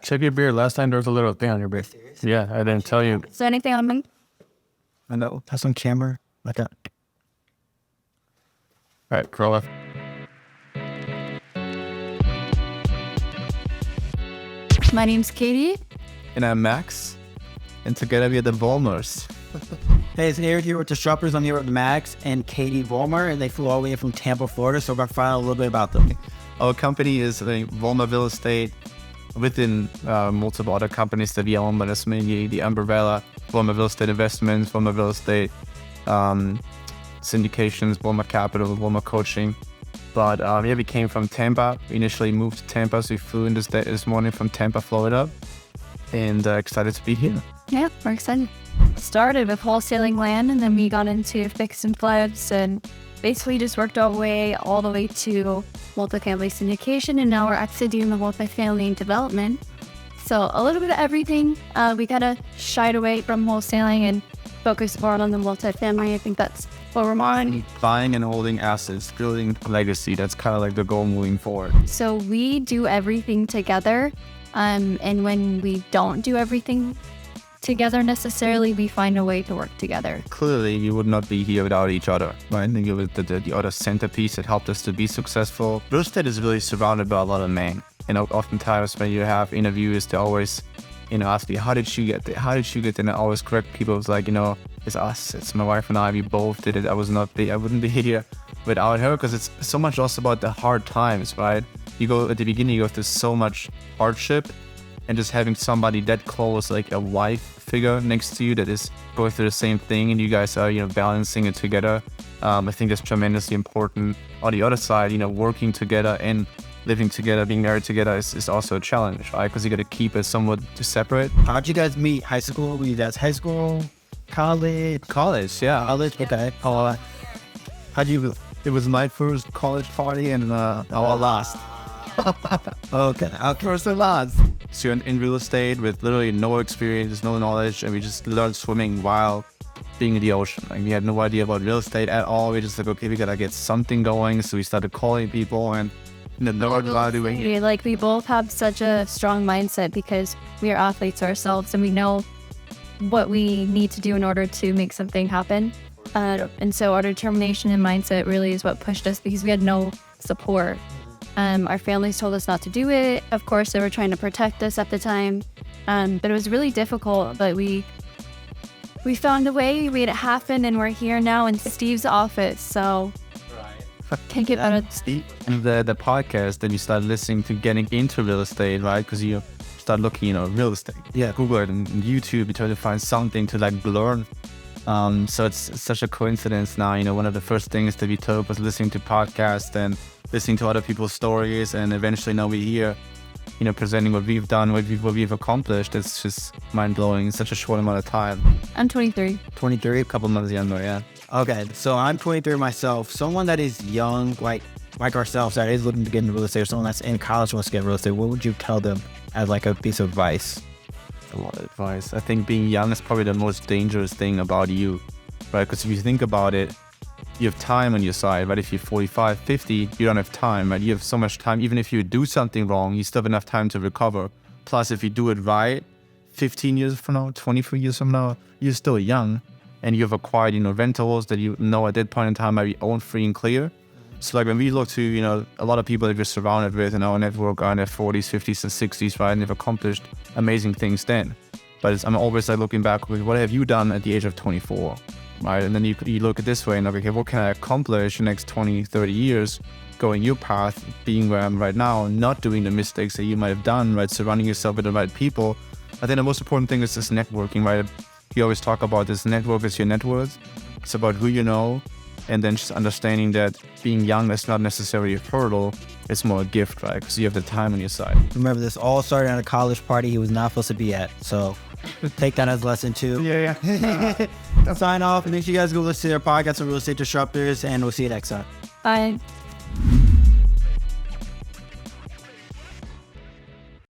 Check your beard. Last time there was a little thing on your beard. Yeah, I didn't tell you. Is there anything on me? I know. That's on camera. Like that. All right, curl up. My name's Katie. And I'm Max. And together we are the Vollmers. Hey, it's Eric here with Disruptors. I'm here with Max and Kaitlin Vollmer, and they flew all the way from Tampa, Florida, so we're going to find out a little bit about them. Our company is Wholesale Real Estate within multiple other companies that we own, but it's mainly the umbrella, Wholesale Real Estate Investments, Wholesale Real Estate syndications, Wholesale Capital, Wholesale Coaching. But yeah, we came from Tampa. We initially moved to Tampa, so we flew in this morning from Tampa, Florida, and excited to be here. Yeah, we're excited. Started with wholesaling land, and then we got into fix and flips, and basically just worked our way all the way to multifamily syndication, and now we're actually doing the multifamily development. So a little bit of everything. We kind of shied away from wholesaling and focused more on the multifamily. I think that's what we're on. Buying and holding assets, building legacy. That's kind of like the goal moving forward. So we do everything together, and when we don't do everything together necessarily, we find a way to work together. Clearly, we would not be here without each other, right? And you were the other centerpiece that helped us to be successful. Real estate is really surrounded by a lot of men. You know, oftentimes when you have interviews, they always, ask me, how did you get there? How did you get there? And I always correct people. It's like, it's us. It's my wife and I. We both did it. I wouldn't be here without her, because it's so much also about the hard times, right? You go at the beginning, you go through so much hardship, and just having somebody that close, like a wife figure next to you that is going through the same thing, and you guys are, balancing it together. I think that's tremendously important. On the other side, working together and living together, being married together is also a challenge, right? Because you got to keep it somewhat separate. How'd you guys meet? High school? Were you guys high school? College? College, yeah. College? Okay. How'd you... It was my first college party, and I lost. Okay. First and last. So you're in real estate with literally no experience, no knowledge, and we just learned swimming while being in the ocean. Like, we had no idea about real estate at all. We just like, okay, we gotta get something going. So we started calling people and doing. Like, we both have such a strong mindset because we are athletes ourselves, and we know what we need to do in order to make something happen. And so our determination and mindset really is what pushed us, because we had no support. Our families told us not to do it. Of course, they were trying to protect us at the time. But it was really difficult, but we found a way, we made it happen, and we're here now in Steve's office. So can't get out of Steve. And the podcast that you started listening to, getting into real estate, right? Because you start looking, real estate. Yeah, Google it and YouTube, you try to find something to learn. So it's such a coincidence now. One of the first things that we took was listening to podcasts and listening to other people's stories, and eventually now we're here, presenting what we've done, what we've accomplished. It's just mind-blowing in such a short amount of time. I'm 23. 23? A couple months younger, yeah. Okay, so I'm 23 myself. Someone that is young, like ourselves, that is looking to get into real estate, or someone that's in college wants to get into real estate, what would you tell them as like a piece of advice? A lot of advice. I think being young is probably the most dangerous thing about you, right? Because if you think about it, you have time on your side, right? If you're 45, 50, you don't have time, right? You have so much time. Even if you do something wrong, you still have enough time to recover. Plus, if you do it right, 15 years from now, 24 years from now, you're still young, and you've acquired, rentals that at that point in time might be owned free and clear. So like when we look to, a lot of people that we're surrounded with in our network are in their 40s, 50s, and 60s, right? And they've accomplished amazing things then. But I'm always like looking back, what have you done at the age of 24, right? And then you look at this way and like, okay, what can I accomplish in the next 20, 30 years, going your path, being where I'm right now, not doing the mistakes that you might have done, right? Surrounding yourself with the right people. I think the most important thing is this networking, right? You always talk about this network is your net worth. It's about who you know. And then just understanding that being young is not necessarily a hurdle, it's more a gift, right? Because you have the time on your side. Remember, this all started at a college party he was not supposed to be at. So take that as a lesson too. Yeah. Sign off. Make sure you guys go listen to their podcast on Real Estate Disruptors, and we'll see you next time. Bye.